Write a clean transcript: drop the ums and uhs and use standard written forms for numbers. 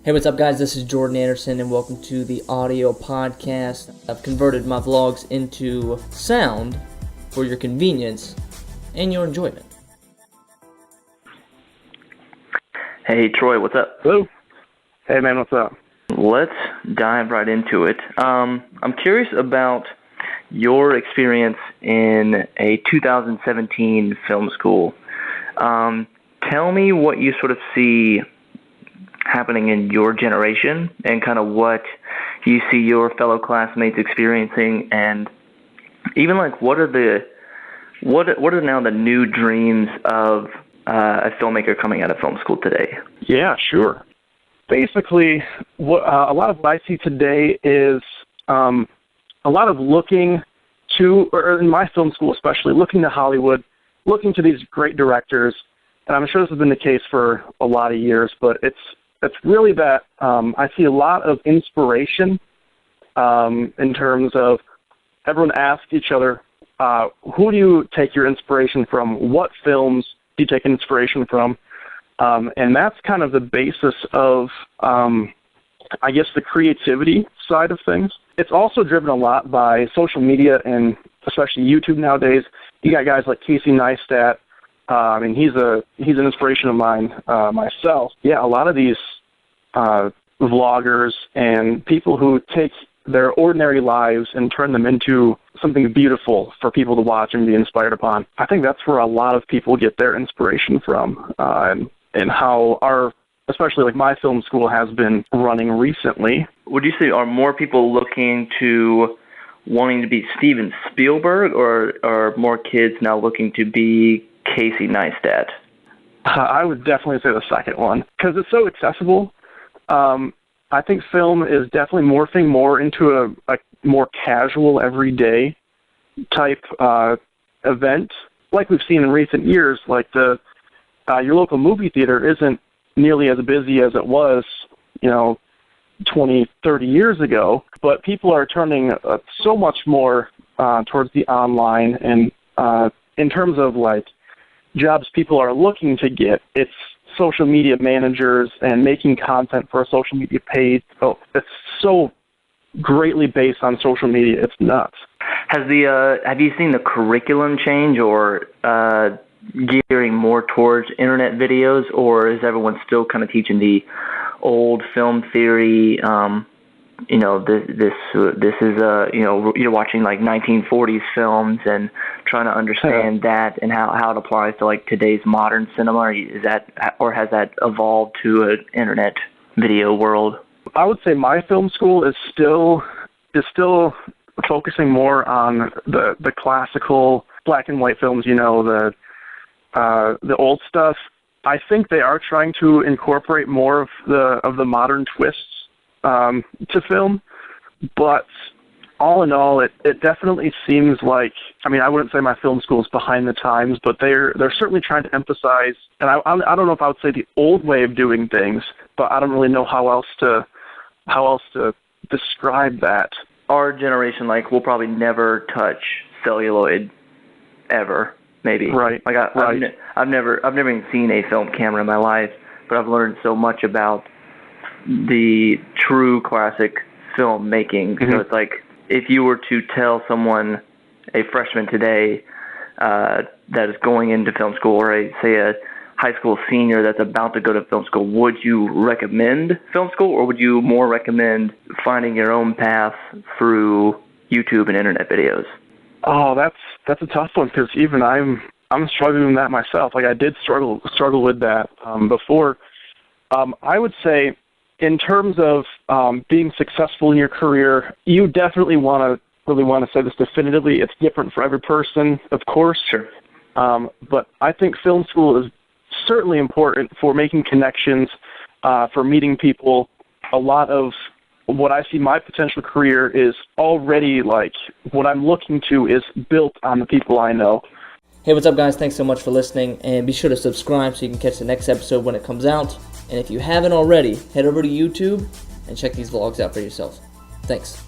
Hey, what's up, guys? This is Jordan Anderson, and welcome to the audio podcast. I've converted my vlogs into sound for your convenience and your enjoyment. Hey, Troy, what's up? Hello. Hey, man, what's up? Let's dive right into it. I'm curious about your experience in a 2017 film school. Tell me what you sort of see happening in your generation and kind of what you see your fellow classmates experiencing, and even like what are now the new dreams of a filmmaker coming out of film school today? Yeah, sure. Basically, what a lot of what I see today is a lot of looking to, or in my film school especially, looking to Hollywood, looking to these great directors, and I'm sure this has been the case for a lot of years, but it's really that I see a lot of inspiration in terms of everyone asks each other, who do you take your inspiration from? What films do you take inspiration from? And that's kind of the basis of, I guess, the creativity side of things. It's also driven a lot by social media and especially YouTube nowadays. You got guys like Casey Neistat. I mean, he's an inspiration of mine myself. Yeah, a lot of these vloggers and people who take their ordinary lives and turn them into something beautiful for people to watch and be inspired upon. I think that's where a lot of people get their inspiration from, and how especially like my film school has been running recently. Would you say are more people looking to wanting to be Steven Spielberg, or are more kids now looking to be Casey Neistat? I would definitely say the second one, because it's so accessible. I think film is definitely morphing more into a more casual, everyday type event, like we've seen in recent years. Like your local movie theater isn't nearly as busy as it was, 20, 30 years ago, but people are turning so much more towards the online, and in terms of like jobs people are looking to get, it's social media managers and making content for a social media page. Oh, it's so greatly based on social media. It's nuts. Have you seen the curriculum change, or gearing more towards internet videos, or is everyone still kind of teaching the old film theory? This is you're watching like 1940s films and trying to understand that and how it applies to like today's modern cinema. Or has that evolved to an internet video world? I would say my film school is still focusing more on the classical black and white films, the old stuff. I think they are trying to incorporate more of the modern twists to film, but all in all, it definitely seems like, I mean, I wouldn't say my film school is behind the times, but they're certainly trying to emphasize, and I don't know if I would say the old way of doing things, but I don't really know how else to describe that. Our generation, we'll probably never touch celluloid ever, maybe. Right. I've never even seen a film camera in my life, but I've learned so much about the true classic filmmaking. Mm-hmm. So it's like, if you were to tell someone, a freshman today, that is going into film school, or a high school senior that's about to go to film school, would you recommend film school, or would you more recommend finding your own path through YouTube and internet videos? Oh, that's a tough one, because even I'm struggling with that myself. Like, I did struggle with that before. I would say, in terms of being successful in your career, you definitely want to say this definitively. It's different for every person, of course. Sure. But I think film school is certainly important for making connections, for meeting people. A lot of what I see my potential career is already, like, what I'm looking to is built on the people I know. Hey, what's up, guys? Thanks so much for listening, and be sure to subscribe so you can catch the next episode when it comes out. And if you haven't already, head over to YouTube and check these vlogs out for yourself. Thanks.